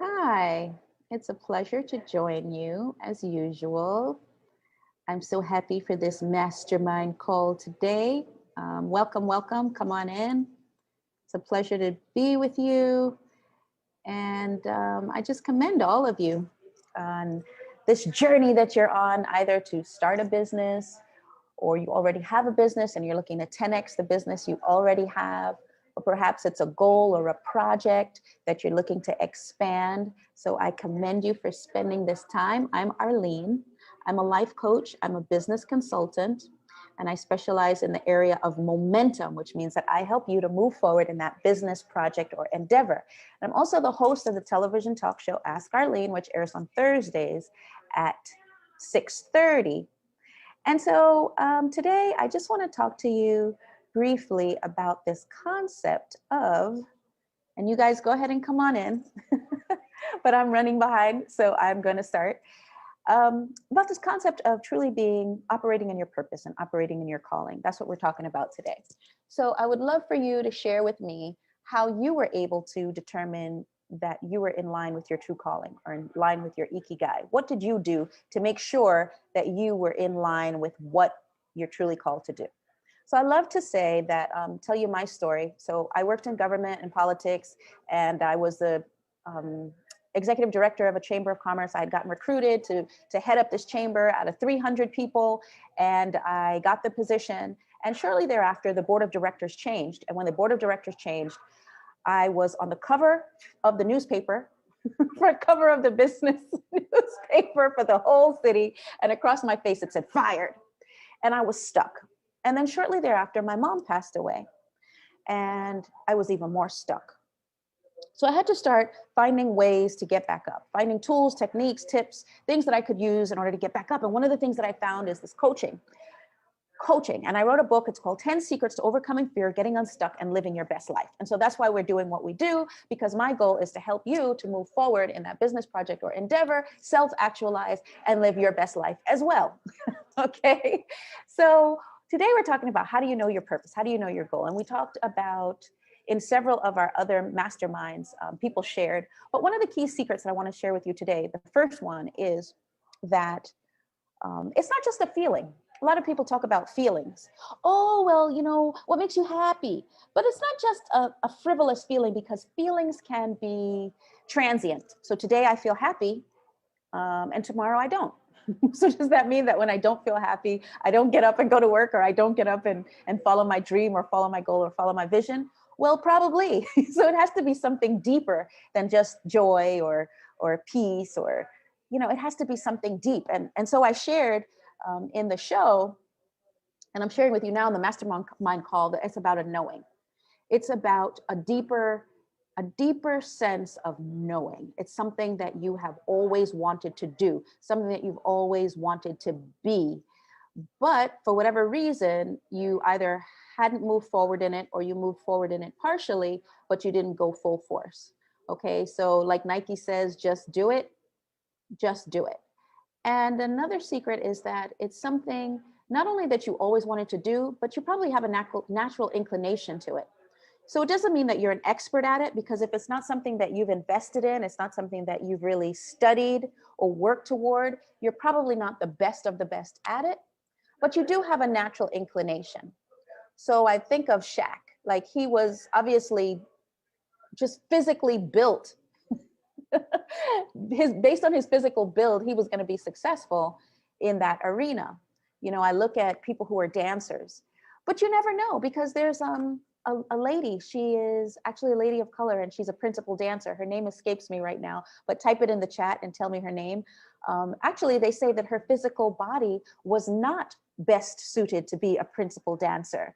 Hi, it's a pleasure to join you as usual. I'm so happy for this mastermind call today. Welcome, welcome. Come on in. It's a pleasure to be with you. And I just commend all of you on this journey that you're on, either to start a business or you already have a business and you're looking to 10x the business you already have, or perhaps it's a goal or a project that you're looking to expand. So I commend you for spending this time. I'm Arlene. I'm a life coach. I'm a business consultant, and I specialize in the area of momentum, which means that I help you to move forward in that business project or endeavor. And I'm also the host of the television talk show Ask Arlene, which airs on Thursdays at 6:30. And so today I just want to talk to you briefly about this concept of, and you guys go ahead and come on in, but I'm running behind, so I'm going to start, about this concept of truly being operating in your purpose and operating in your calling. That's what we're talking about today. So I would love for you to share with me how you were able to determine that you were in line with your true calling or in line with your ikigai. What did you do to make sure that you were in line with what you're truly called to do? So I love to say that, tell you my story. So I worked in government and politics, and I was the executive director of a chamber of commerce. I had gotten recruited to head up this chamber out of 300 people, and I got the position. And shortly thereafter, the board of directors changed. And when the board of directors changed, I was on the cover of the newspaper, front cover of the business newspaper for the whole city. And across my face, it said fired. And I was stuck. And then shortly thereafter, my mom passed away. And I was even more stuck. So I had to start finding ways to get back up, finding tools, techniques, tips, things that I could use in order to get back up. And one of the things that I found is this coaching. And I wrote a book. It's called 10 Secrets to Overcoming Fear, Getting Unstuck, and Living Your Best Life. And so that's why we're doing what we do, because my goal is to help you to move forward in that business project or endeavor, self-actualize, and live your best life as well. Okay. So today we're talking about how do you know your purpose? How do you know your goal? And we talked about in several of our other masterminds, people shared. But one of the key secrets that I want to share with you today, the first one is that it's not just a feeling. A lot of people talk about feelings. Oh, well, what makes you happy? But it's not just a frivolous feeling, because feelings can be transient. So today I feel happy, and tomorrow I don't. So does that mean that when I don't feel happy, I don't get up and go to work, or I don't get up and follow my dream or follow my goal or follow my vision? Well, probably. So it has to be something deeper than just joy or peace, or, it has to be something deep. And so I shared in the show, and I'm sharing with you now in the mastermind call, that it's about a knowing. It's about a deeper sense of knowing. It's something that you have always wanted to do, something that you've always wanted to be. But for whatever reason, you either hadn't moved forward in it, or you moved forward in it partially, but you didn't go full force. Okay, so like Nike says, just do it, just do it. And another secret is that it's something not only that you always wanted to do, but you probably have a natural inclination to it. So it doesn't mean that you're an expert at it, because if it's not something that you've invested in, it's not something that you've really studied or worked toward, you're probably not the best of the best at it, but you do have a natural inclination. So I think of Shaq, like he was obviously just physically built. Based on his physical build, he was going to be successful in that arena. I look at people who are dancers, but you never know, because there's a lady. She is actually a lady of color, and she's a principal dancer. Her name escapes me right now, but type it in the chat and tell me her name. Actually, they say that her physical body was not best suited to be a principal dancer.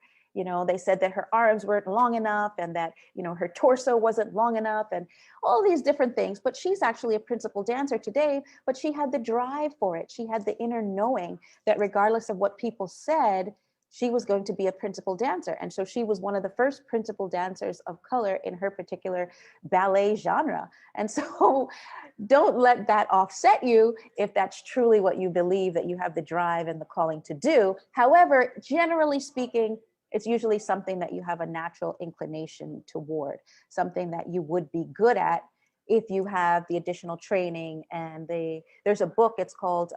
They said that her arms weren't long enough, and that, her torso wasn't long enough, and all these different things. But she's actually a principal dancer today, but she had the drive for it. She had the inner knowing that regardless of what people said, she was going to be a principal dancer. And so she was one of the first principal dancers of color in her particular ballet genre. And so don't let that offset you if that's truly what you believe that you have the drive and the calling to do. However, generally speaking, it's usually something that you have a natural inclination toward, something that you would be good at if you have the additional training. And there's a book, it's called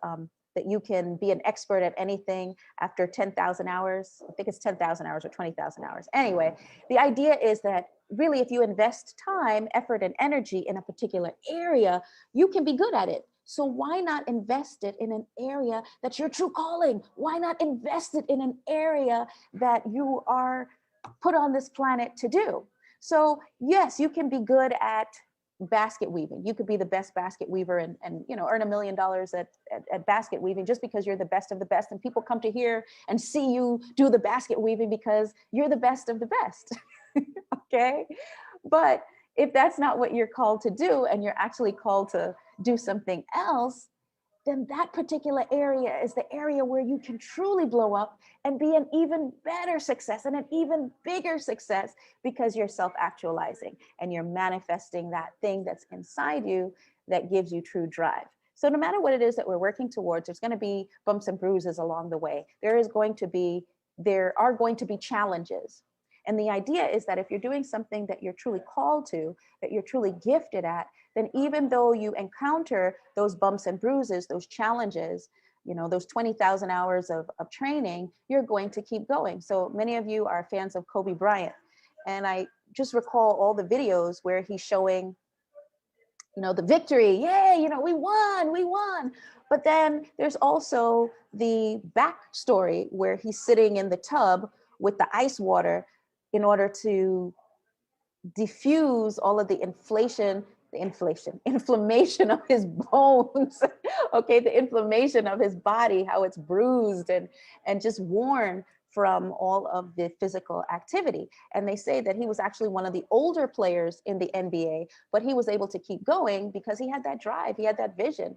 that you can be an expert at anything after 10,000 hours. I think it's 10,000 hours or 20,000 hours. Anyway, the idea is that really, if you invest time, effort, and energy in a particular area, you can be good at it. So why not invest it in an area that's your true calling? Why not invest it in an area that you are put on this planet to do? So yes, you can be good at basket weaving. You could be the best basket weaver and earn $1 million at basket weaving just because you're the best of the best. And people come to hear and see you do the basket weaving because you're the best of the best. Okay. But if that's not what you're called to do, and you're actually called to do something else, then that particular area is the area where you can truly blow up and be an even better success and an even bigger success, because you're self-actualizing and you're manifesting that thing that's inside you that gives you true drive. So no matter what it is that we're working towards, there's going to be bumps and bruises along the way. There are going to be challenges. And the idea is that if you're doing something that you're truly called to, that you're truly gifted at, then even though you encounter those bumps and bruises, those challenges, those 20,000 hours of training, you're going to keep going. So many of you are fans of Kobe Bryant. And I just recall all the videos where he's showing, the victory. Yay, we won. But then there's also the backstory where he's sitting in the tub with the ice water in order to diffuse all of the inflammation of his bones. Okay, the inflammation of his body, how it's bruised and just worn from all of the physical activity. And they say that he was actually one of the older players in the NBA, but he was able to keep going because he had that drive, he had that vision.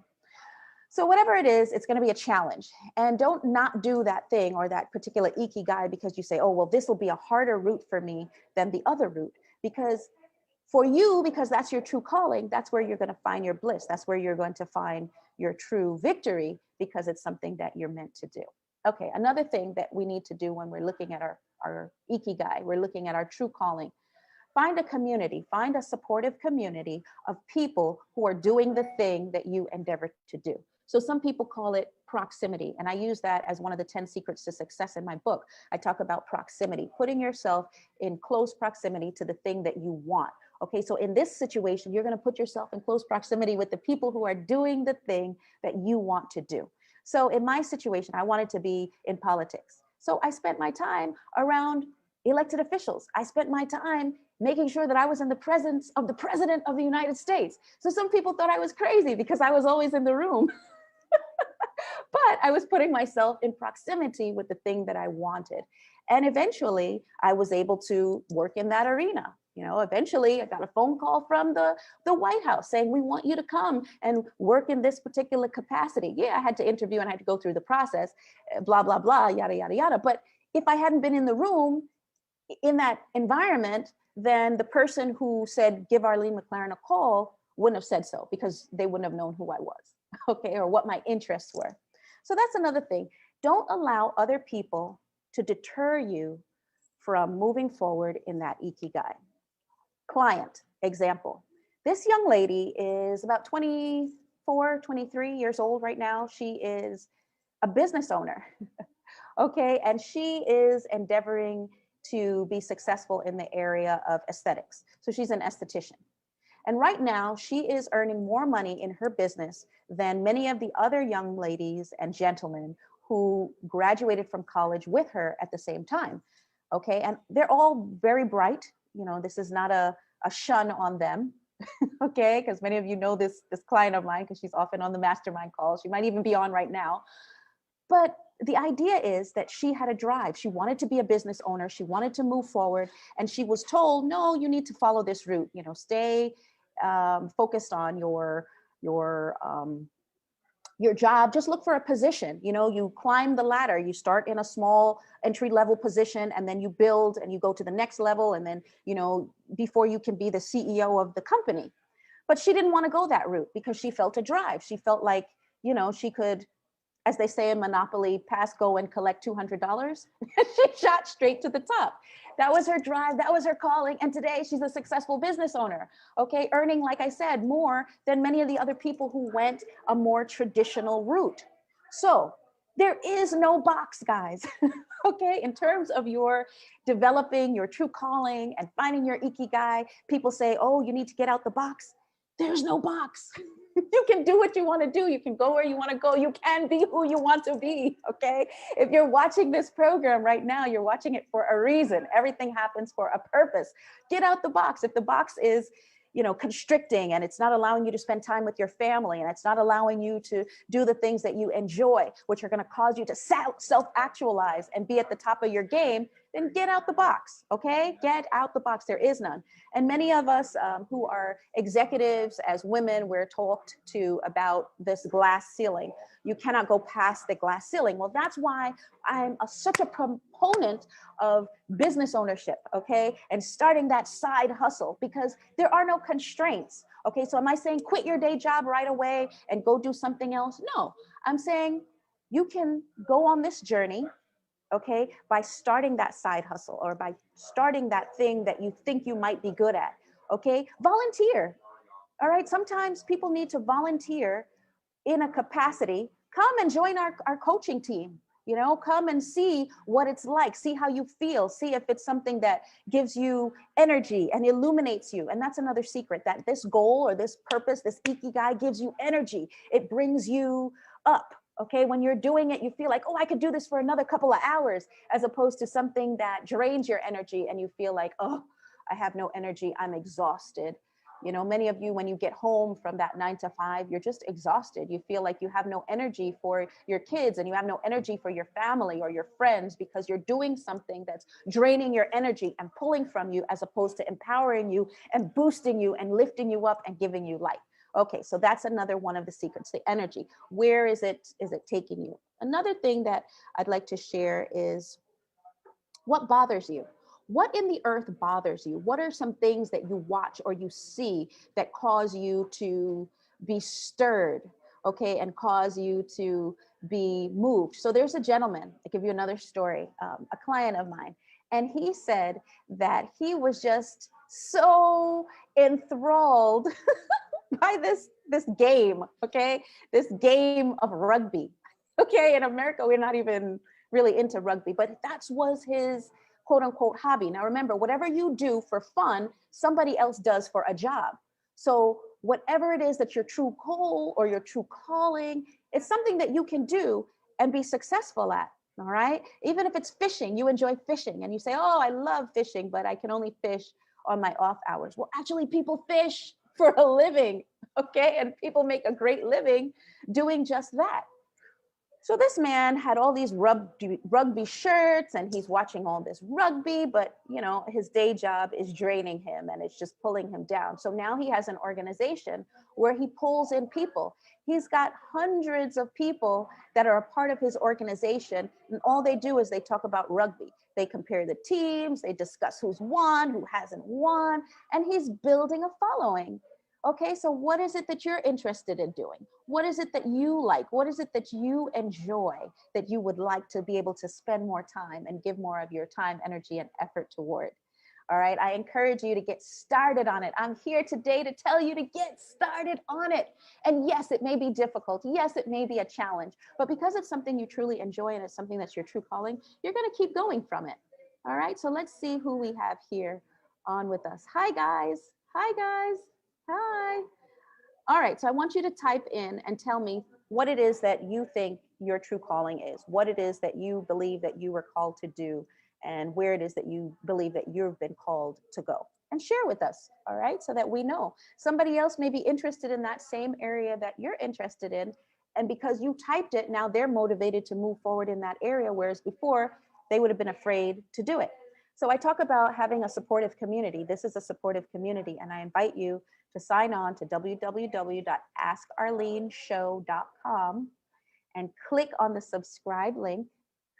So whatever it is, it's going to be a challenge. And don't not do that thing or that particular ikigai because you say, oh, well, this will be a harder route for me than the other route. Because for you, because that's your true calling, that's where you're going to find your bliss. That's where you're going to find your true victory, because it's something that you're meant to do. Okay, another thing that we need to do when we're looking at our ikigai, we're looking at our true calling. Find a community, find a supportive community of people who are doing the thing that you endeavor to do. So some people call it proximity. And I use that as one of the 10 secrets to success in my book. I talk about proximity, putting yourself in close proximity to the thing that you want. Okay, so in this situation, you're going to put yourself in close proximity with the people who are doing the thing that you want to do. So in my situation, I wanted to be in politics. So I spent my time around elected officials. I spent my time making sure that I was in the presence of the President of the United States. So some people thought I was crazy because I was always in the room. But I was putting myself in proximity with the thing that I wanted. And eventually I was able to work in that arena. Eventually I got a phone call from the White House saying, we want you to come and work in this particular capacity. Yeah, I had to interview and I had to go through the process, blah, blah, blah, yada, yada, yada. But if I hadn't been in the room, in that environment, then the person who said, give Arlene McLaren a call wouldn't have said so, because they wouldn't have known who I was, okay, or what my interests were. So that's another thing. Don't allow other people to deter you from moving forward in that ikigai. Client example. This young lady is about 24, 23 years old right now. She is a business owner, okay, and she is endeavoring to be successful in the area of aesthetics. So she's an esthetician. And right now she is earning more money in her business than many of the other young ladies and gentlemen who graduated from college with her at the same time. Okay, and they're all very bright. This is not a shun on them. Okay, because many of you know this client of mine because she's often on the mastermind calls. She might even be on right now. But the idea is that she had a drive. She wanted to be a business owner. She wanted to move forward. And she was told, no, you need to follow this route. Stay focused on your job. Just look for a position. You climb the ladder. You start in a small entry-level position, and then you build and you go to the next level. And then, before you can be the CEO of the company. But she didn't want to go that route because she felt a drive. She felt like, she could as they say in Monopoly, pass, go, and collect $200. She shot straight to the top. That was her drive. That was her calling. And today she's a successful business owner, okay? Earning, like I said, more than many of the other people who went a more traditional route. So there is no box, guys, okay? In terms of your developing your true calling and finding your ikigai, people say, oh, you need to get out the box. There's no box. You can do what you want to do. You can go where you want to go. You can be who you want to be. Okay. If you're watching this program right now, you're watching it for a reason. Everything happens for a purpose. Get out the box. If the box is, you know, constricting and it's not allowing you to spend time with your family and it's not allowing you to do the things that you enjoy, which are going to cause you to self-actualize and be at the top of your game, then get out the box. Okay. Get out the box. There is none. And many of us who are executives as women, we're talked to about this glass ceiling. You cannot go past the glass ceiling. Well, that's why I'm such a proponent of business ownership, okay? And starting that side hustle because there are no constraints, okay? So am I saying quit your day job right away and go do something else? No, I'm saying you can go on this journey, okay, by starting that side hustle or by starting that thing that you think you might be good at, okay? Volunteer, all right? Sometimes people need to volunteer in a capacity. Come and join our coaching team, you know, come and see what it's like, see how you feel, see if it's something that gives you energy and illuminates you. And that's another secret, that this goal or this purpose, this ikigai gives you energy. It brings you up. Okay, when you're doing it, you feel like, oh, I could do this for another couple of hours, as opposed to something that drains your energy and you feel like, oh, I have no energy, I'm exhausted. You know, many of you, when you get home from that 9 to 5, you're just exhausted. You feel like you have no energy for your kids and you have no energy for your family or your friends because you're doing something that's draining your energy and pulling from you, as opposed to empowering you and boosting you and lifting you up and giving you life. Okay, so that's another one of the secrets, the energy. Where is it taking you? Another thing that I'd like to share is what bothers you. What in the earth bothers you? What are some things that you watch or you see that cause you to be stirred, okay, and cause you to be moved? So there's a gentleman, I'll give you another story, a client of mine, and he said that he was just so enthralled by this game, okay? This game of rugby. Okay, in America, we're not even really into rugby, but that was his quote unquote hobby. Now remember, whatever you do for fun, somebody else does for a job. So whatever it is that your true goal or your true calling, it's something that you can do and be successful at. All right. Even if it's fishing, you enjoy fishing and you say, oh, I love fishing, but I can only fish on my off hours. Well, actually, people fish for a living. Okay. And people make a great living doing just that. So this man had all these rugby shirts and he's watching all this rugby, but you know, his day job is draining him and it's just pulling him down. So now he has an organization where he pulls in people. He's got hundreds of people that are a part of his organization, and all they do is they talk about rugby. They compare the teams, they discuss who's won, who hasn't won, and he's building a following. Okay, so what is it that you're interested in doing? What is it that you like? What is it that you enjoy that you would like to be able to spend more time and give more of your time, energy, and effort toward? All right, I encourage you to get started on it. I'm here today to tell you to get started on it. And yes, it may be difficult. Yes, it may be a challenge, but because it's something you truly enjoy and it's something that's your true calling, you're going to keep going from it. All right, so let's see who we have here on with us. Hi, guys. Hi, guys. Hi. All right, so I want you to type in and tell me what it is that you think your true calling is, what it is that you believe that you were called to do, and where it is that you believe that you've been called to go. And share with us, all right, so that we know. Somebody else may be interested in that same area that you're interested in, and because you typed it, now they're motivated to move forward in that area, whereas before they would have been afraid to do it. So I talk about having a supportive community. This is a supportive community, and I invite you to sign on to www.askarleneshow.com and click on the subscribe link,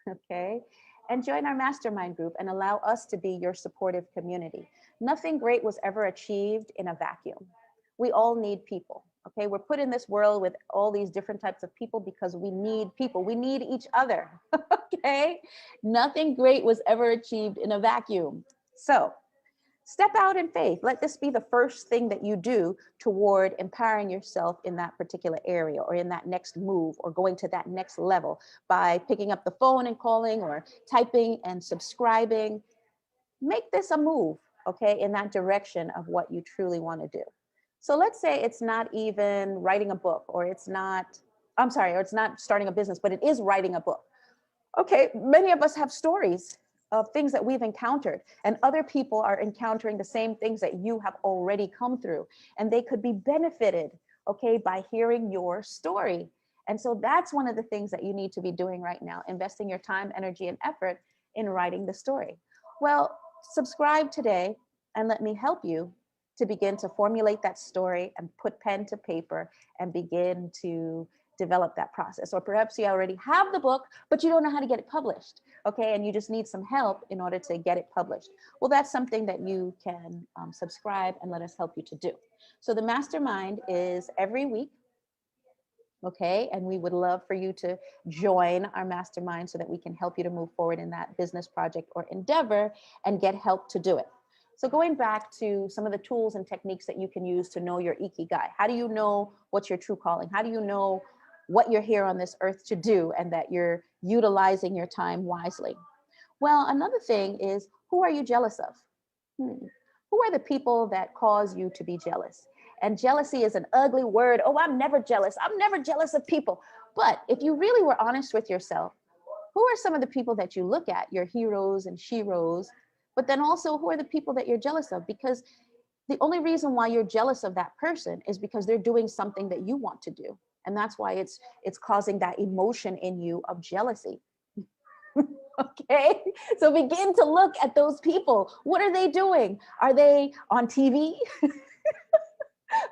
okay? And join our mastermind group and allow us to be your supportive community. Nothing great was ever achieved in a vacuum. We all need people, Okay, we're put in this world with all these different types of people because we need people. We need each other. Okay, nothing great was ever achieved in a vacuum. So step out in faith. Let this be the first thing that you do toward empowering yourself in that particular area or in that next move or going to that next level by picking up the phone and calling or typing and subscribing. Make this a move, okay, in that direction of what you truly want to do. So let's say it's not even writing a book, or it's not, or it's not starting a business, but it is writing a book. Okay, many of us have stories of things that we've encountered, and other people are encountering the same things that you have already come through, and they could be benefited, okay, by hearing your story. And so that's one of the things that you need to be doing right now, investing your time, energy, and effort in writing the story. Well, subscribe today and let me help you to begin to formulate that story and put pen to paper and begin to develop that process. Or perhaps you already have the book, but you don't know how to get it published, okay? And you just need some help in order to get it published. Well, that's something that you can subscribe and let us help you to do. So the mastermind is every week, okay? And we would love for you to join our mastermind so that we can help you to move forward in that business project or endeavor and get help to do it. So going back to some of the tools and techniques that you can use to know your ikigai. How do you know what's your true calling? How do you know what you're here on this earth to do and that you're utilizing your time wisely? Well, another thing is, who are you jealous of? Who are the people that cause you to be jealous? And jealousy is an ugly word. Oh, I'm never jealous. I'm never jealous of people. But if you really were honest with yourself, who are some of the people that you look at, your heroes and sheroes? But then also, who are the people that you're jealous of? Because the only reason why you're jealous of that person is because they're doing something that you want to do. And that's why it's causing that emotion in you of jealousy. Okay, so begin to look at those people. What are they doing? Are they on TV?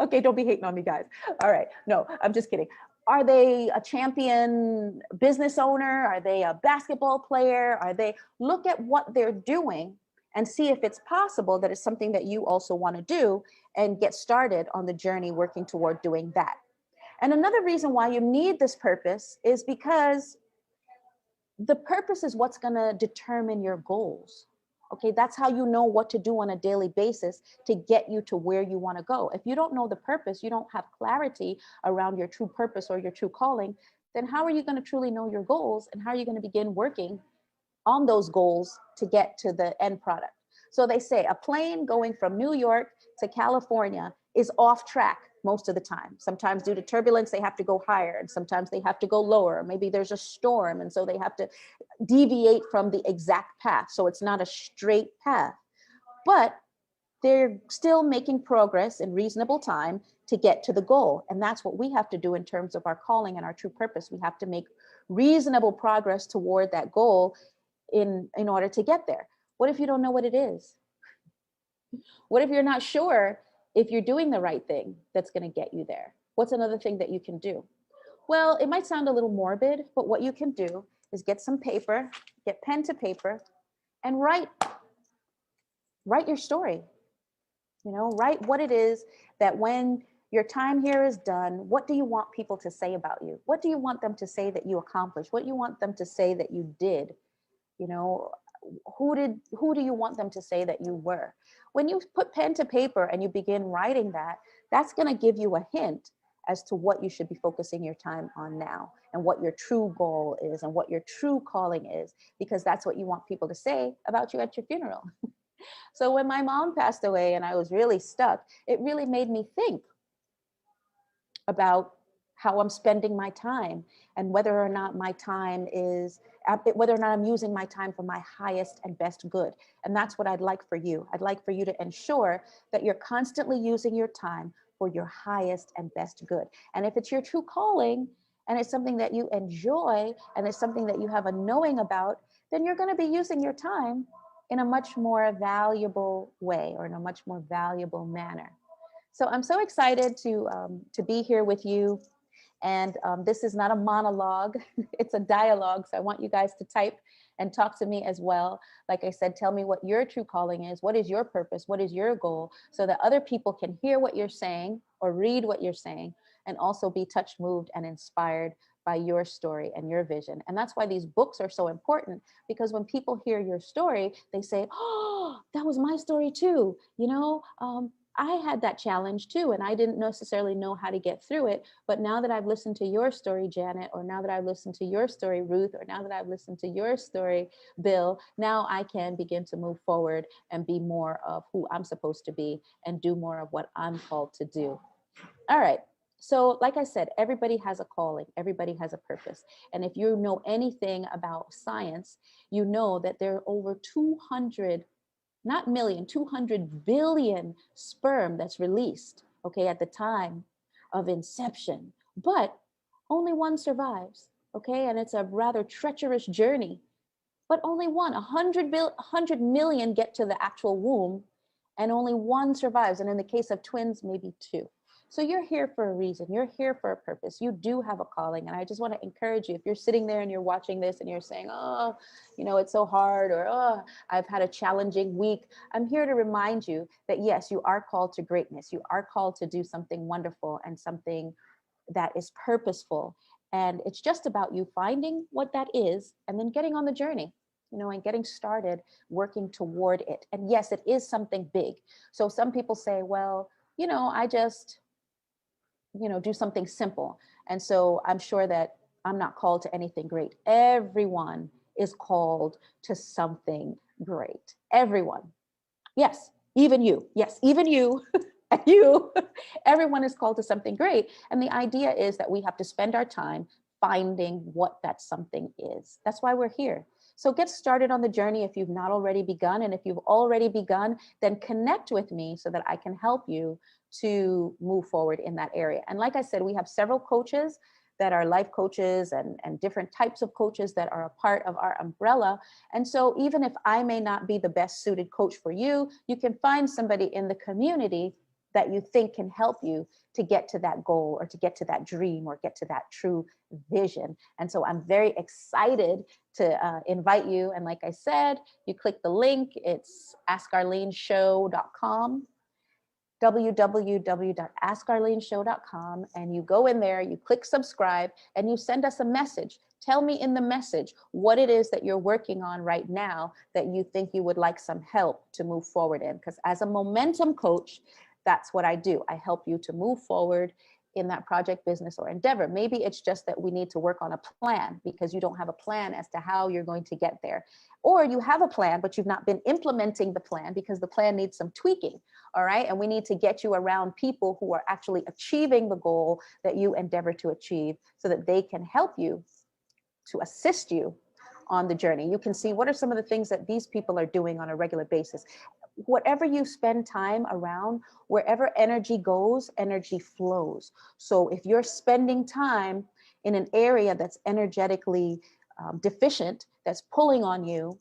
Okay, don't be hating on me, guys. All right, no, I'm just kidding. Are they a champion business owner? Are they a basketball player? Are they, look at what they're doing and see if it's possible that it's something that you also want to do and get started on the journey working toward doing that. And another reason why you need this purpose is because the purpose is what's going to determine your goals. Okay, that's how you know what to do on a daily basis to get you to where you want to go. If you don't know the purpose, you don't have clarity around your true purpose or your true calling, then how are you going to truly know your goals, and how are you going to begin working on those goals to get to the end product? So they say a plane going from New York to California is off track most of the time. Sometimes due to turbulence, they have to go higher, and sometimes they have to go lower. Maybe there's a storm, and so they have to deviate from the exact path. So it's not a straight path, but they're still making progress in reasonable time to get to the goal. And that's what we have to do in terms of our calling and our true purpose. We have to make reasonable progress toward that goal in order to get there. What if you don't know what it is? What if you're not sure if you're doing the right thing that's going to get you there? What's another thing that you can do? Well, it might sound a little morbid, but what you can do is get some paper, get pen to paper, and write your story. You know, write what it is that when your time here is done, what do you want people to say about you? What do you want them to say that you accomplished? What do you want them to say that you did? You know, who do you want them to say that you were? When you put pen to paper and you begin writing that, that's going to give you a hint as to what you should be focusing your time on now, and what your true goal is and what your true calling is, because that's what you want people to say about you at your funeral. So when my mom passed away and I was really stuck, it really made me think about how I'm spending my time, and whether or not my time is, whether or not I'm using my time for my highest and best good. And that's what I'd like for you. I'd like for you to ensure that you're constantly using your time for your highest and best good. And if it's your true calling and it's something that you enjoy and it's something that you have a knowing about, then you're going to be using your time in a much more valuable way, or in a much more valuable manner. So I'm so excited to be here with you. And this is not a monologue, it's a dialogue. So I want you guys to type and talk to me as well. Like I said, tell me what your true calling is. What is your purpose? What is your goal? So that other people can hear what you're saying or read what you're saying, and also be touched, moved, and inspired by your story and your vision. And that's why these books are so important, because when people hear your story, they say, oh, that was my story too. You know, I had that challenge too, and I didn't necessarily know how to get through it. But now that I've listened to your story, Janet, or now that I've listened to your story, Ruth, or now that I've listened to your story, Bill, now I can begin to move forward and be more of who I'm supposed to be and do more of what I'm called to do. All right. So like I said, everybody has a calling, everybody has a purpose. And if you know anything about science, you know that there are over 200, not million, 200 billion sperm that's released, okay, at the time of inception, but only one survives, okay? And it's a rather treacherous journey, but only one, 100 million get to the actual womb, and only one survives. And in the case of twins, maybe two. So you're here for a reason. You're here for a purpose. You do have a calling. And I just want to encourage you, if you're sitting there and you're watching this and you're saying, oh, you know, it's so hard, or, oh, I've had a challenging week. I'm here to remind you that yes, you are called to greatness. You are called to do something wonderful and something that is purposeful. And it's just about you finding what that is and then getting on the journey, you know, and getting started working toward it. And yes, it is something big. So some people say, well, you know, I just, you know, do something simple. And so I'm sure that I'm not called to anything great. Everyone is called to something great. Everyone. Yes, even you. Yes, even you. And you. Everyone is called to something great. And the idea is that we have to spend our time finding what that something is. That's why we're here. So get started on the journey if you've not already begun. And if you've already begun, then connect with me so that I can help you to move forward in that area. And like I said, we have several coaches that are life coaches and different types of coaches that are a part of our umbrella. And so even if I may not be the best suited coach for you, you can find somebody in the community that you think can help you to get to that goal or to get to that dream or get to that true vision. And so I'm very excited to invite you. And like I said, you click the link, it's askarleneshow.com, www.askarleneshow.com, and you go in there, you click subscribe, and you send us a message. Tell me in the message what it is that you're working on right now that you think you would like some help to move forward in. Because as a momentum coach, that's what I do. I help you to move forward in that project, business, or endeavor. Maybe it's just that we need to work on a plan because you don't have a plan as to how you're going to get there. Or you have a plan, but you've not been implementing the plan because the plan needs some tweaking, all right? And we need to get you around people who are actually achieving the goal that you endeavor to achieve so that they can help you to assist you on the journey. You can see what are some of the things that these people are doing on a regular basis. Whatever you spend time around, wherever energy goes, energy flows. So if you're spending time in an area that's energetically deficient, that's pulling on you,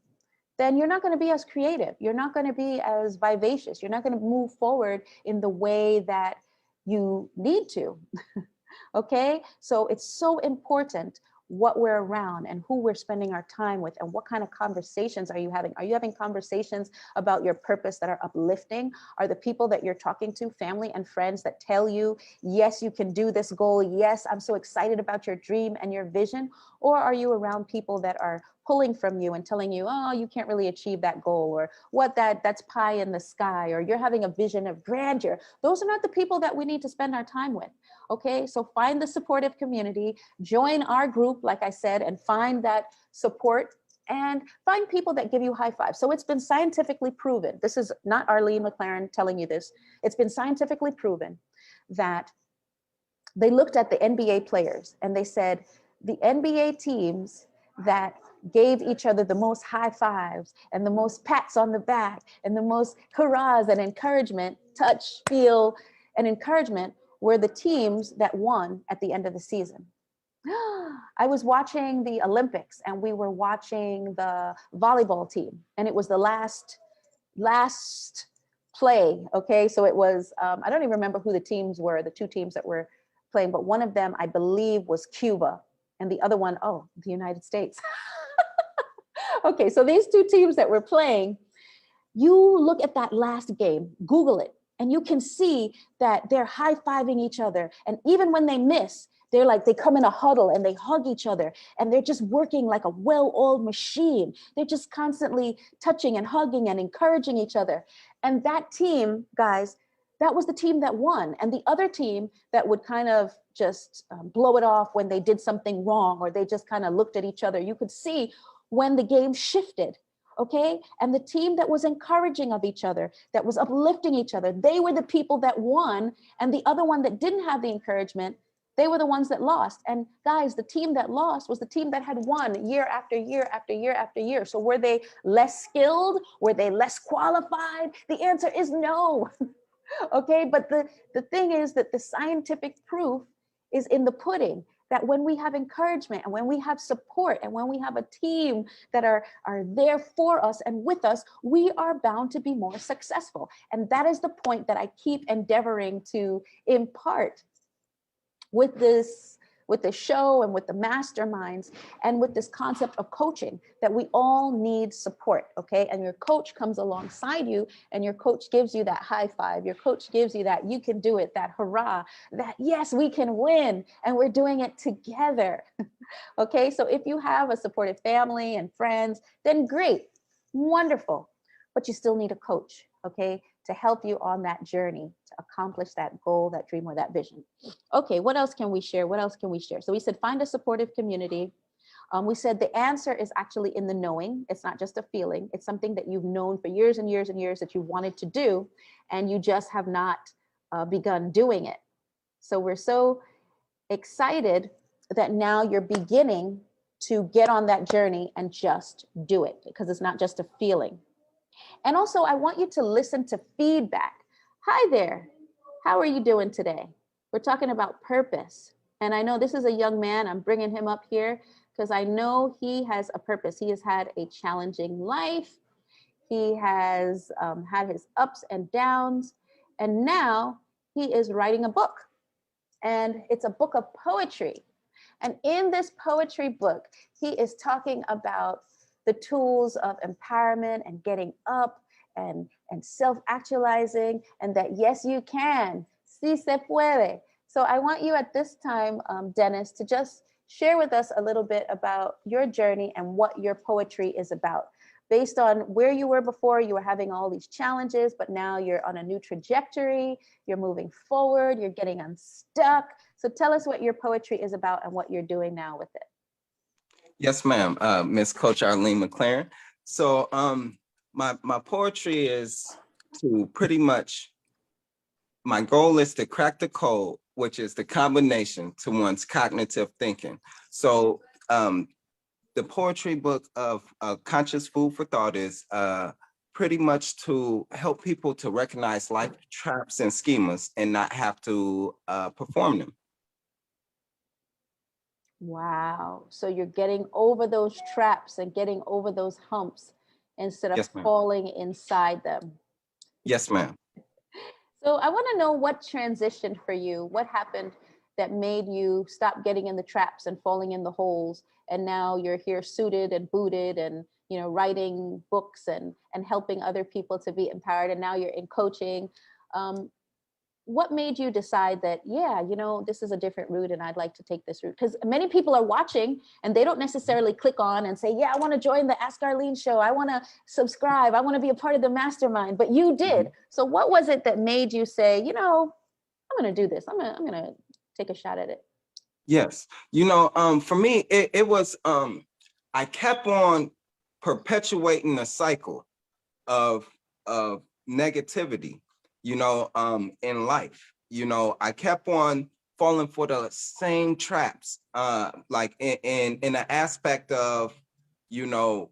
then you're not going to be as creative. You're not going to be as vivacious. You're not going to move forward in the way that you need to. Okay? So it's so important what we're around and who we're spending our time with and what kind of conversations are you having? Are you having conversations about your purpose that are uplifting? Are the people that you're talking to family and friends that tell you, yes, you can do this goal. Yes, I'm so excited about your dream and your vision. Or are you around people that are pulling from you and telling you, oh, you can't really achieve that goal, or what that's pie in the sky, or you're having a vision of grandeur? Those are not the people that we need to spend our time with. Okay, so find the supportive community, join our group, like I said, and find that support and find people that give you high fives. So it's been scientifically proven. This is not Arlene McLaren telling you this. It's been scientifically proven that they looked at the NBA players and they said the NBA teams that gave each other the most high fives and the most pats on the back and the most hurrahs and encouragement, touch, feel, and encouragement were the teams that won at the end of the season. I was watching the Olympics and we were watching the volleyball team, and it was the last play. Okay, so it was I don't even remember who the teams were, the two teams that were playing, but one of them, I believe, was Cuba, and the other one, oh, the United States. Okay, so these two teams that were playing, you look at that last game, Google it, and you can see that they're high-fiving each other. And even when they miss, they're like, they come in a huddle and they hug each other, and they're just working like a well-oiled machine. They're just constantly touching and hugging and encouraging each other. And that team, guys, that was the team that won. And the other team that would kind of just blow it off when they did something wrong, or they just kind of looked at each other, you could see when the game shifted. Okay. And the team that was encouraging of each other, that was uplifting each other, they were the people that won. And the other one that didn't have the encouragement, they were the ones that lost. And guys, the team that lost was the team that had won year after year after year after year. So were they less skilled? Were they less qualified? The answer is no. Okay. But the thing is that the scientific proof is in the pudding, that when we have encouragement and when we have support and when we have a team that are there for us and with us, we are bound to be more successful. And that is the point that I keep endeavoring to impart with this, with the show and with the masterminds and with this concept of coaching, that we all need support, okay? And your coach comes alongside you, and your coach gives you that high five. Your coach gives you that you can do it, that hurrah, that yes, we can win, and we're doing it together. Okay, so if you have a supportive family and friends, then great, wonderful, but you still need a coach, okay, to help you on that journey to accomplish that goal, that dream, or that vision. Okay, what else can we share? What else can we share? So we said, find a supportive community. We said the answer is actually in the knowing. It's not just a feeling. It's something that you've known for years and years and years that you wanted to do, and you just have not begun doing it. So we're so excited that now you're beginning to get on that journey and just do it, because it's not just a feeling. And also, I want you to listen to feedback. Hi there. How are you doing today? We're talking about purpose. And I know this is a young man. I'm bringing him up here because I know he has a purpose. He has had a challenging life. He has had his ups and downs. And now he is writing a book. And it's a book of poetry. And in this poetry book, he is talking about the tools of empowerment and getting up and self-actualizing, and that yes, you can. Sí se puede. So I want you at this time, Dennis, to just share with us a little bit about your journey and what your poetry is about. Based on where you were before, you were having all these challenges, but now you're on a new trajectory, you're moving forward, you're getting unstuck. So tell us what your poetry is about and what you're doing now with it. Yes, ma'am, Miss Coach Arlene McLaren. So my poetry is to pretty much, my goal is to crack the code, which is the combination to one's cognitive thinking. So the poetry book of Conscious Food for Thought is pretty much to help people to recognize life traps and schemas and not have to perform them. Wow. So you're getting over those traps and getting over those humps instead of Yes, ma'am. falling inside them. Yes, ma'am. So I want to know what transitioned for you. What happened that made you stop getting in the traps and falling in the holes? And now you're here suited and booted and, you know, writing books and helping other people to be empowered. And now you're in coaching. What made you decide that, yeah, you know, this is a different route and I'd like to take this route? Because many people are watching and they don't necessarily click on and say, yeah, I want to join the Ask Arlene show. I want to subscribe. I want to be a part of the mastermind. But you did. So what was it that made you say, you know, I'm going to do this. I'm going to take a shot at it? Yes. You know, for me, it was, I kept on perpetuating the cycle of negativity, you know, in life. You know, I kept on falling for the same traps, like in the aspect of, you know,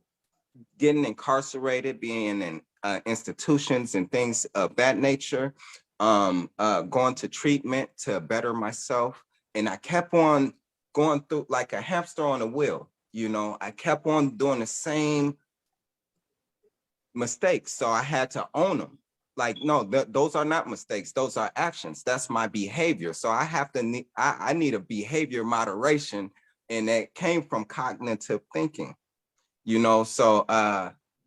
getting incarcerated, being in institutions and things of that nature, going to treatment to better myself. And I kept on going through like a hamster on a wheel, you know, I kept on doing the same mistakes. So I had to own them. like, no, those are not mistakes. Those are actions. That's my behavior. So I have to I need a behavior moderation, and that came from cognitive thinking. You know, so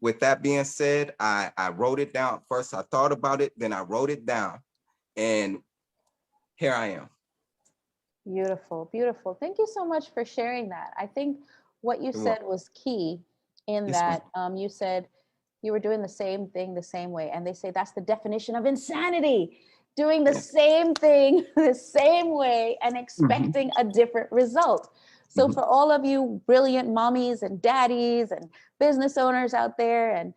with that being said, I wrote it down. First, I thought about it, then I wrote it down, and here I am. Beautiful, beautiful. Thank you so much for sharing that. I think what you said was key in Yes, that you said you were doing the same thing the same way. And they say that's the definition of insanity, doing the same thing the same way and expecting a different result. So for all of you brilliant mommies and daddies and business owners out there, and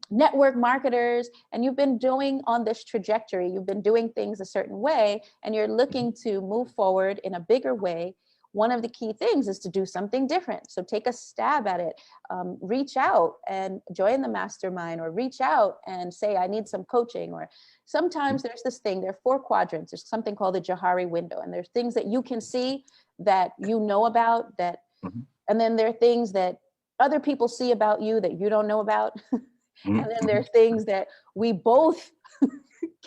network marketers, and you've been doing on this trajectory, you've been doing things a certain way, and you're looking to move forward in a bigger way, one of the key things is to do something different. So take a stab at it. Reach out and join the mastermind, or reach out and say, I need some coaching. Or sometimes there's this thing, there are 4 quadrants. There's something called the Johari window. And there's things that you can see that you know about, that, and then there are things that other people see about you that you don't know about. And then there are things that we both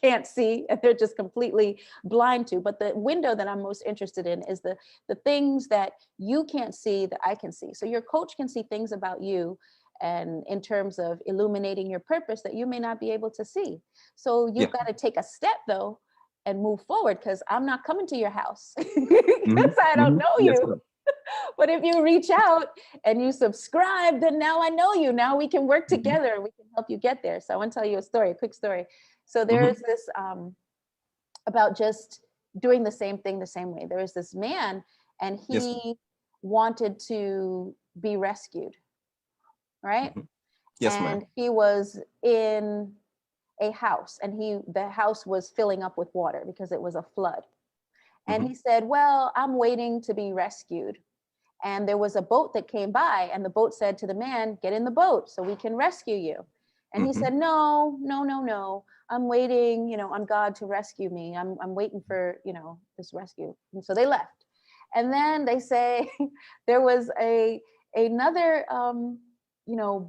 can't see and they're just completely blind to. But the window that I'm most interested in is the things that you can't see that I can see. So your coach can see things about you, and in terms of illuminating your purpose that you may not be able to see. So you've got to take a step though and move forward, because I'm not coming to your house because I don't know you. But if you reach out and you subscribe, then now I know you. Now we can work together and we can help you get there. So I want to tell you a story, a quick story. So there's this about just doing the same thing the same way. There was this man, and he wanted to be rescued, right? Yes, and ma'am. he was in a house, and the house was filling up with water because it was a flood. And he said, well, I'm waiting to be rescued. And there was a boat that came by, and the boat said to the man, get in the boat so we can rescue you. And he said, no, no, no, no. I'm waiting, on God to rescue me. I'm waiting for, this rescue. And so they left. And then they say there was another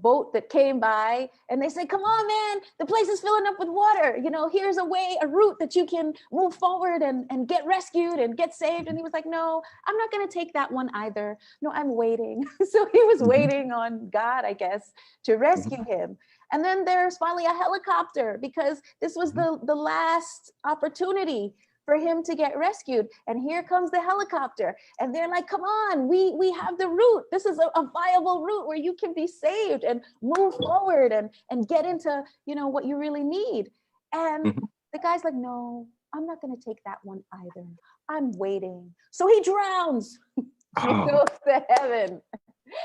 boat that came by, and they say, come on, man, the place is filling up with water. Here's a route that you can move forward and get rescued and get saved. And he was like, no, I'm not going to take that one either. No, I'm waiting. So he was waiting on God, I guess, to rescue him. And then there's finally a helicopter, because this was the last opportunity for him to get rescued. And here comes the helicopter, and they're like, come on, we have the route. This is a viable route where you can be saved and move forward and get into, what you really need. And the guy's like, no, I'm not going to take that one either. I'm waiting. So he drowns. He goes to heaven.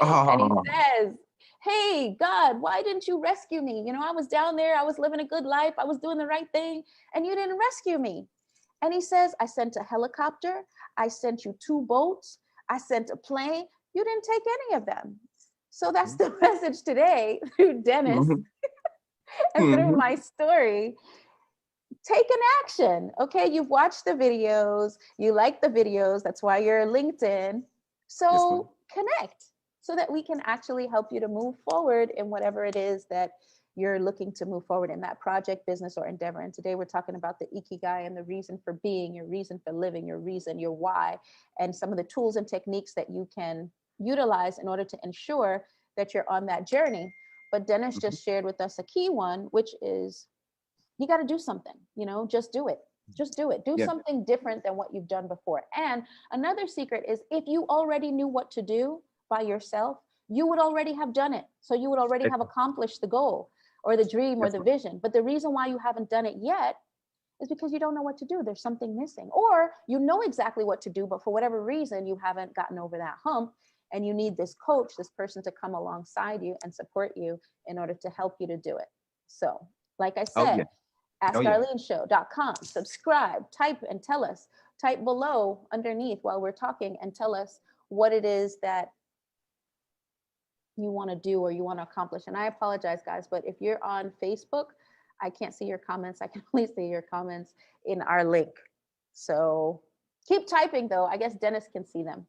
And he says, hey, God, why didn't you rescue me? I was down there, I was living a good life, I was doing the right thing, and you didn't rescue me. And he says, I sent a helicopter, I sent you 2 boats, I sent a plane, you didn't take any of them. So that's the message today through Dennis and through my story. Take an action. Okay, you've watched the videos, you like the videos, that's why you're LinkedIn. So connect, so that we can actually help you to move forward in whatever it is that you're looking to move forward in, that project, business, or endeavor. And today we're talking about the ikigai and the reason for being, your reason for living, your reason, your why, and some of the tools and techniques that you can utilize in order to ensure that you're on that journey. But Dennis just shared with us a key one, which is you got to do something, just do it. Just do it. Do something different than what you've done before. And another secret is, if you already knew what to do by yourself, you would already have done it. So you would already have accomplished the goal or the dream or the vision. But the reason why you haven't done it yet is because you don't know what to do. There's something missing, or you know exactly what to do, but for whatever reason, you haven't gotten over that hump, and you need this coach, this person to come alongside you and support you in order to help you to do it. So, like I said, AskArleneShow.com, subscribe, type and tell us, type below underneath while we're talking and tell us what it is that you want to do or you want to accomplish. And I apologize, guys, but if you're on Facebook, I can't see your comments. I can only see your comments in our link. So keep typing though. I guess Dennis can see them.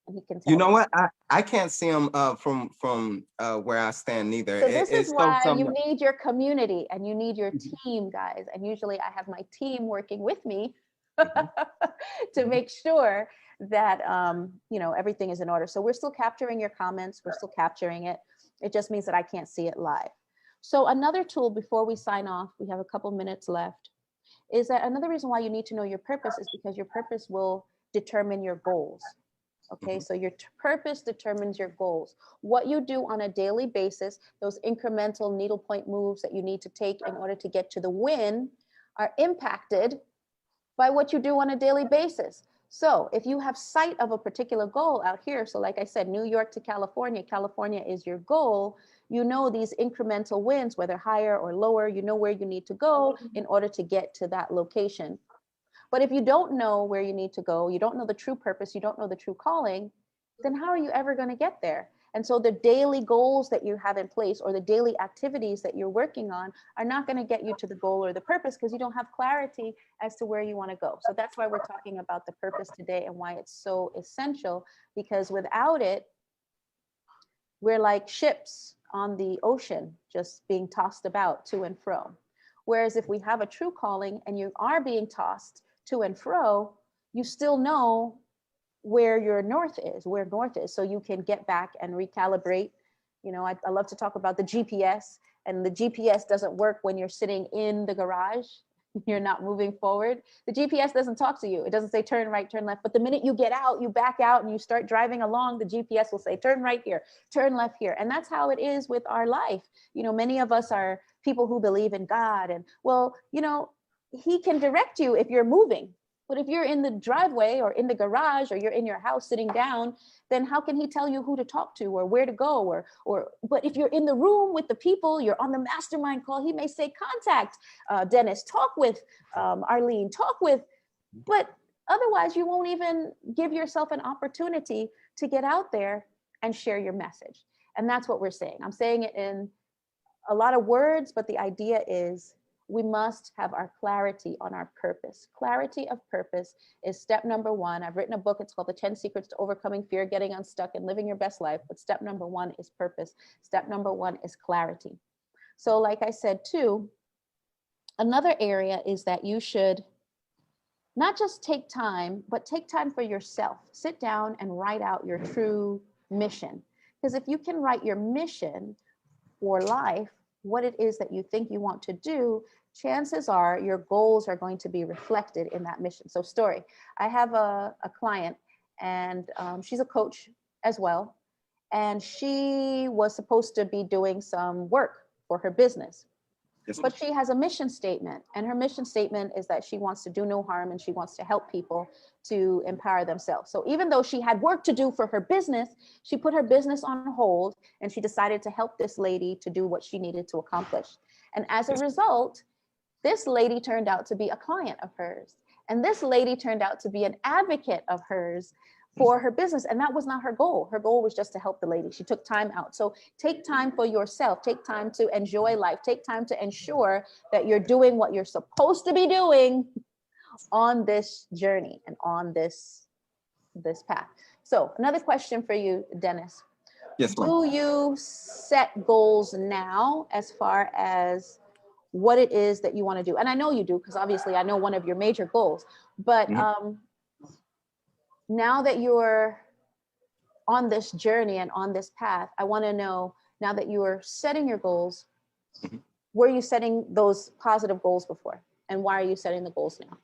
and he can tell You know me. what? I can't see him from where I stand neither. So this is It's so why you something. need your community and you need your team, guys. And usually I have my team working with me to make sure that everything is in order. So we're still capturing your comments. We're still capturing it. It just means that I can't see it live. So another tool before we sign off, we have a couple minutes left, is that another reason why you need to know your purpose is because your purpose will determine your goals. Okay, so your purpose determines your goals. What you do on a daily basis, those incremental needlepoint moves that you need to take in order to get to the win, are impacted by what you do on a daily basis. So if you have sight of a particular goal out here, so like I said, New York to California, California is your goal, you know these incremental wins, whether higher or lower, you know where you need to go in order to get to that location. But if you don't know where you need to go, you don't know the true purpose, you don't know the true calling, then how are you ever going to get there? And so the daily goals that you have in place or the daily activities that you're working on are not going to get you to the goal or the purpose because you don't have clarity as to where you want to go. So that's why we're talking about the purpose today and why it's so essential, because without it, we're like ships on the ocean, just being tossed about to and fro. Whereas if we have a true calling and you are being tossed to and fro, you still know where your north is, where north is, so you can get back and recalibrate. I love to talk about the GPS, and the GPS doesn't work when you're sitting in the garage. You're not moving forward. The GPS doesn't talk to you. It doesn't say turn right, turn left. But the minute you get out, you back out and you start driving along, the GPS will say turn right here, turn left here. And that's how it is with our life. Many of us are people who believe in God, and he can direct you if you're moving. But if you're in the driveway or in the garage or you're in your house sitting down, then how can he tell you who to talk to or where to go? But if you're in the room with the people, you're on the mastermind call, he may say, contact Dennis, talk with Arlene, but otherwise you won't even give yourself an opportunity to get out there and share your message. And that's what we're saying. I'm saying it in a lot of words, but the idea is we must have our clarity on our purpose. Clarity of purpose is step number one. I've written a book. It's called The 10 Secrets to Overcoming Fear, Getting Unstuck, and Living Your Best Life. But step number one is purpose. Step number one is clarity. So like I said, too, another area is that you should not just take time, but take time for yourself. Sit down and write out your true mission. Because if you can write your mission for life, what it is that you think you want to do, chances are your goals are going to be reflected in that mission. So story, I have a client, and she's a coach as well. And she was supposed to be doing some work for her business. But she has a mission statement, and her mission statement is that she wants to do no harm and she wants to help people to empower themselves. So even though she had work to do for her business, she put her business on hold and she decided to help this lady to do what she needed to accomplish. And as a result, this lady turned out to be a client of hers. And this lady turned out to be an advocate of hers for her business. And that was not her goal. Her goal was just to help the lady. She took time out. So take time for yourself. Take time to enjoy life. Take time to ensure that you're doing what you're supposed to be doing on this journey and on this path. So another question for you, Dennis. Yes, ma'am. Do you set goals now as far as what it is that you want to do? And I know you do, because obviously I know one of your major goals, but now that you're on this journey and on this path, I want to know, now that you are setting your goals, were you setting those positive goals before? And why are you setting the goals now?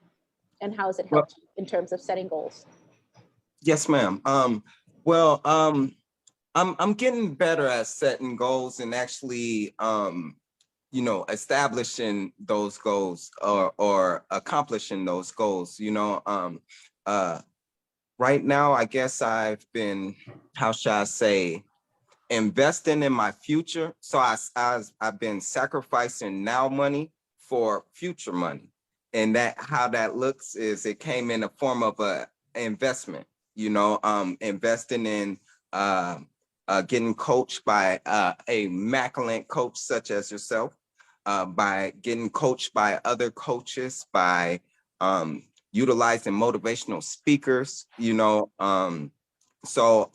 And how has it helped you in terms of setting goals? Yes, ma'am. I'm getting better at setting goals and actually establishing those goals or accomplishing those goals. Right now, I guess I've been, how should I say, investing in my future. So I've been sacrificing now money for future money. And how that looks is it came in the form of a investment, investing in getting coached by a McLaren coach such as yourself, by getting coached by other coaches, by utilizing motivational speakers, So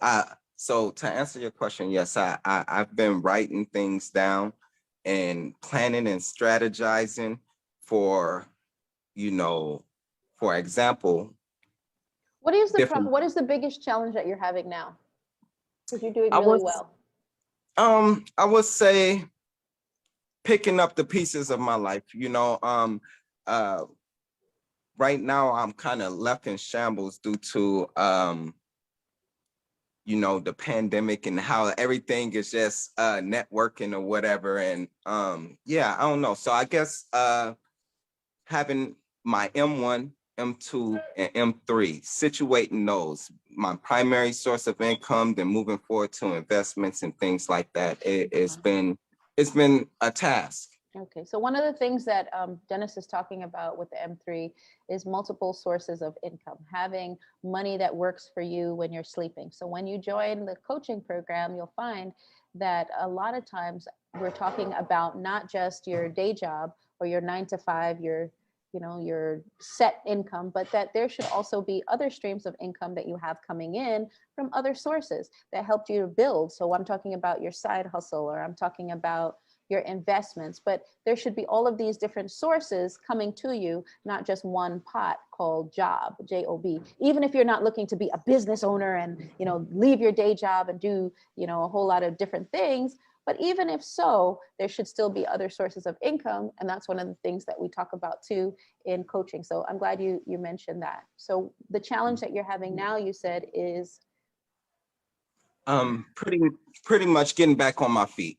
to answer your question, yes, I've been writing things down and planning and strategizing for, you know, for example, different. What is the biggest challenge that you're having now? Because you're doing I really was, well. I would say picking up the pieces of my life, uh, right now I'm kind of left in shambles due to, the pandemic and how everything is just networking or whatever. And yeah, I don't know. So I guess having my M1, M2, and M3, situating those, my primary source of income, then moving forward to investments and things like that. It's been a task. Okay, so one of the things that Dennis is talking about with the M3 is multiple sources of income, having money that works for you when you're sleeping. So when you join the coaching program, you'll find that a lot of times we're talking about not just your day job or your 9 to 5, your set income, but that there should also be other streams of income that you have coming in from other sources that helped you to build. So I'm talking about your side hustle, or I'm talking about your investments, but there should be all of these different sources coming to you, not just one pot called job, J-O-B. Even if you're not looking to be a business owner and, leave your day job and do, a whole lot of different things. But even if so, there should still be other sources of income. And that's one of the things that we talk about too in coaching. So I'm glad you mentioned that. So the challenge that you're having now, you said, is Pretty much getting back on my feet.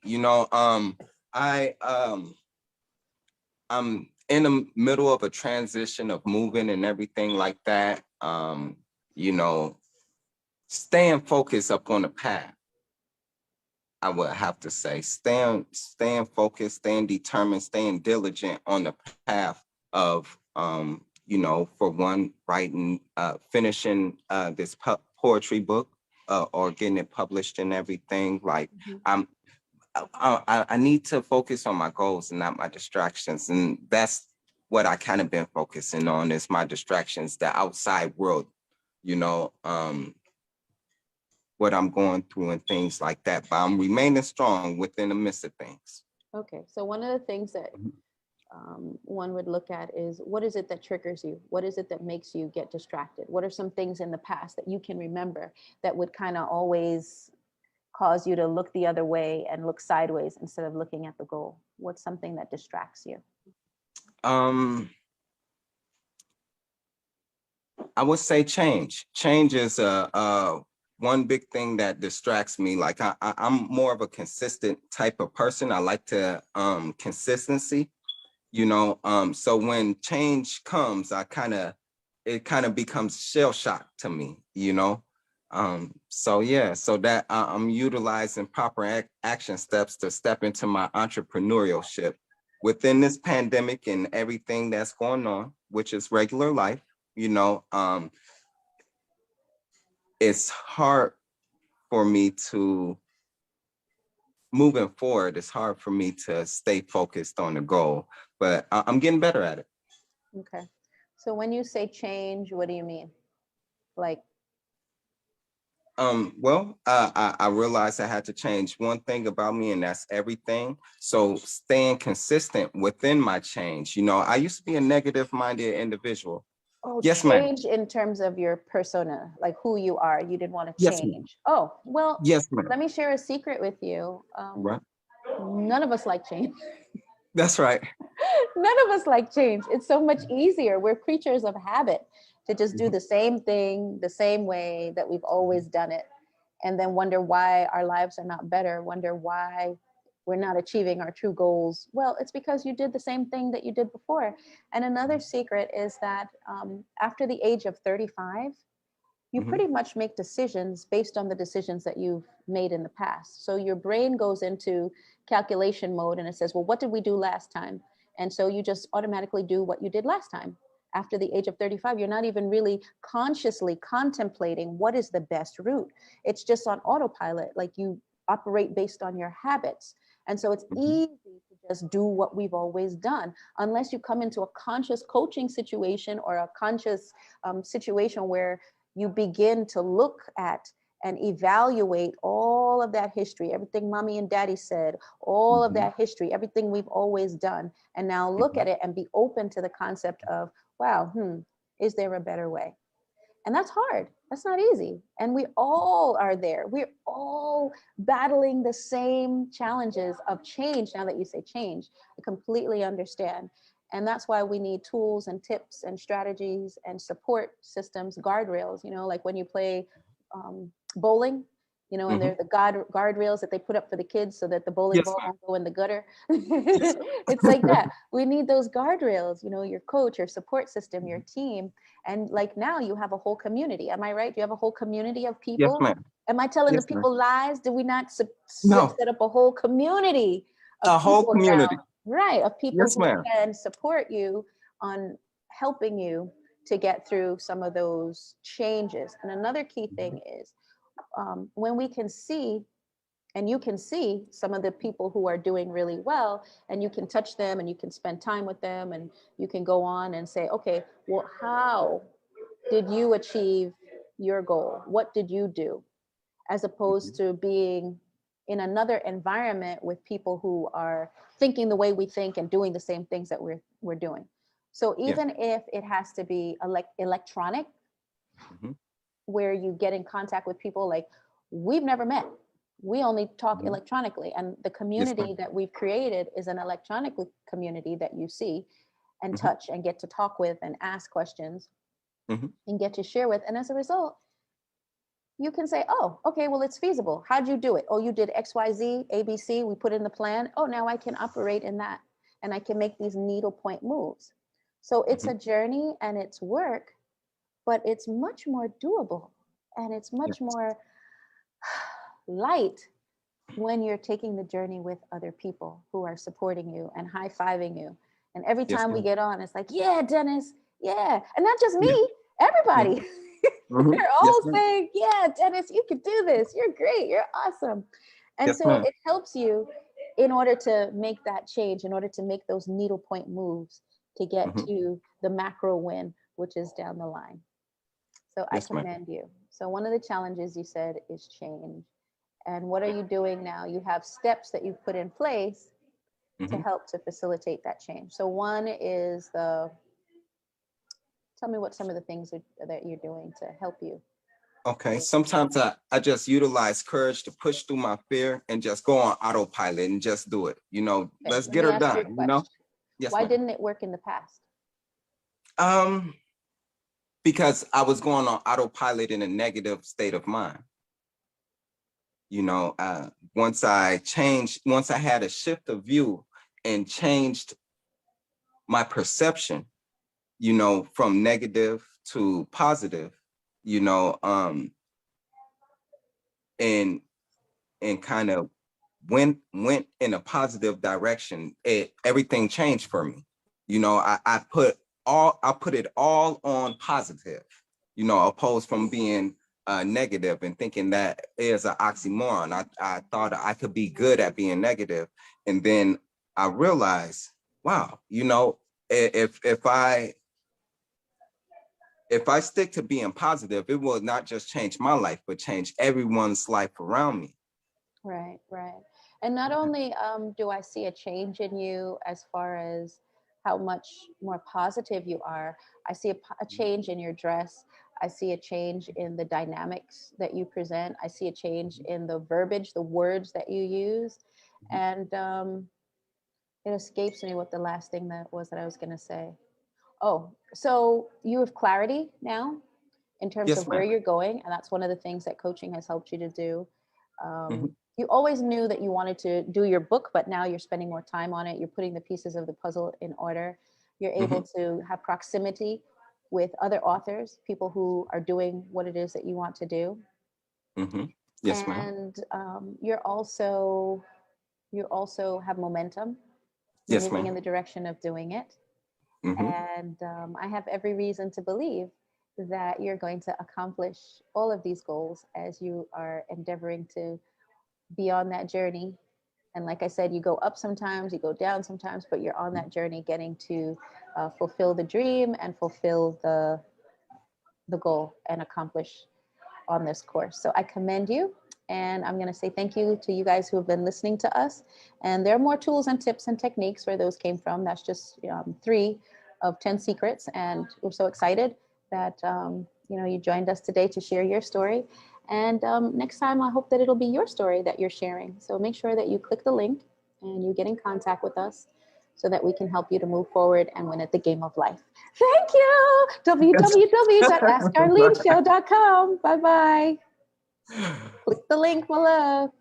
I I'm in the middle of a transition of moving and everything like that. You know, staying focused up on the path. I would have to say, staying focused, staying determined, staying diligent on the path of for one, writing, finishing this poetry book, or getting it published and everything. Like I'm I need to focus on my goals and not my distractions. And that's what I kind of been focusing on, is my distractions, the outside world, you know, what I'm going through and things like that. But I'm remaining strong within the midst of things. okay. So one of the things that one would look at is, what is it that triggers you? What is it that makes you get distracted? What are some things in the past that you can remember that would kind of always cause you to look the other way and look sideways instead of looking at the goal? What's something that distracts you? I would say change. Change is one big thing that distracts me. Like I'm more of a consistent type of person. I like to consistency. So when change comes, it kind of becomes shell shock to me. So yeah, so that I'm utilizing proper action steps to step into my entrepreneurship within this pandemic and everything that's going on, which is regular life. you know um it's hard for me to moving forward. It's hard for me to stay focused on the goal, but I'm getting better at it. Okay. So when you say change, what do you mean? Like, I realized I had to change one thing about me, and that's everything. So staying consistent within my change. I used to be a negative minded individual. oh, Yes, ma'am. change in terms of your persona, like who you are. You didn't want to Yes, ma'am. change. Oh, well, Yes, ma'am. let me share a secret with you. Right. None of us like change. That's right. None of us like change. It's so much easier. We're creatures of habit to just do the same thing the same way that we've always done it, and then wonder why our lives are not better, wonder why we're not achieving our true goals. Well, it's because you did the same thing that you did before. And another secret is that after the age of 35, you pretty much make decisions based on the decisions that you've made in the past. So your brain goes into calculation mode and it says, well, what did we do last time? And so you just automatically do what you did last time. After the age of 35, you're not even really consciously contemplating what is the best route. It's just on autopilot, like you operate based on your habits. And so it's easy to just do what we've always done, unless you come into a conscious coaching situation or a conscious situation where you begin to look at and evaluate all of that history, everything mommy and daddy said, all of that history, everything we've always done, and now look at it and be open to the concept of, wow, is there a better way? And that's hard. That's not easy. And we all are there. We're all battling the same challenges of change. Now that you say change, I completely understand. And that's why we need tools and tips and strategies and support systems, guardrails, like when you play bowling, and there's the guardrails that they put up for the kids so that the bowling Yes, ball ma'am. won't go in the gutter. Yes, It's like that. We need those guardrails, your coach, your support system, your team. And like now you have a whole community. Am I right? Do you have a whole community of yes, people? ma'am. Am I telling the Yes, ma'am. people lies? Did we not No, set up a whole community of a whole people now? community. Right, of people Yes, who ma'am. can support you on helping you to get through some of those changes. And another key thing is when we can see, and you can see some of the people who are doing really well, and you can touch them and you can spend time with them, and you can go on and say, okay, well, how did you achieve your goal? What did you do? As opposed to being in another environment with people who are thinking the way we think and doing the same things that we're doing. So Yes. even if it has to be electronic, where you get in contact with people like we've never met, we only talk electronically, and the community that we've created is an electronic community that you see and touch and get to talk with and ask questions and get to share with. And as a result, you can say, oh, okay, well, it's feasible. How'd you do it? Oh, you did XYZ, ABC, we put in the plan. Oh, now I can operate in that and I can make these needle point moves. So it's a journey and it's work, but it's much more doable and it's much more light when you're taking the journey with other people who are supporting you and high-fiving you. And every time we get on, it's like, yeah, Dennis, yeah. And not just me, everybody. They're all saying, yeah, Dennis, you can do this. You're great. You're awesome. And so it helps you in order to make that change, in order to make those needle point moves to get to the macro win, which is down the line. So I commend you. So one of the challenges you said is change. And what are you doing now? You have steps that you've put in place to help to facilitate that change. So one is tell me what some of the things that you're doing to help you. Okay, sometimes I just utilize courage to push through my fear and just go on autopilot and just do it. Let's get her done, Yes, why didn't it work in the past? Because I was going on autopilot in a negative state of mind. Once I had a shift of view and changed my perception, from negative to positive, and kind of went in a positive direction, everything changed for me. I put it all on positive, opposed from being negative and thinking that is an oxymoron. I thought I could be good at being negative. And then I realized, wow, if I stick to being positive, it will not just change my life, but change everyone's life around me. Right. And not only do I see a change in you as far as how much more positive you are, I see a change in your dress. I see a change in the dynamics that you present. I see a change in the verbiage, the words that you use. And it escapes me what the last thing that was that I was going to say. Oh, so you have clarity now in terms of where you're going. And that's one of the things that coaching has helped you to do. You always knew that you wanted to do your book, but now you're spending more time on it. You're putting the pieces of the puzzle in order. You're able to have proximity with other authors, people who are doing what it is that you want to do. Yes, ma'am. And you also have momentum. You're moving in the direction of doing it. And I have every reason to believe that you're going to accomplish all of these goals as you are endeavoring to be on that journey. And like I said, you go up sometimes, you go down sometimes, but you're on that journey getting to fulfill the dream and fulfill the goal and accomplish on this course. So I commend you. And I'm going to say thank you to you guys who have been listening to us. And there are more tools and tips and techniques where those came from. That's just 3 of 10 secrets. And we're so excited that you joined us today to share your story. And next time, I hope that it'll be your story that you're sharing. So make sure that you click the link and you get in contact with us so that we can help you to move forward and win at the game of life. Thank you. www.askarleneshow.com. Bye-bye. Click the link, my love.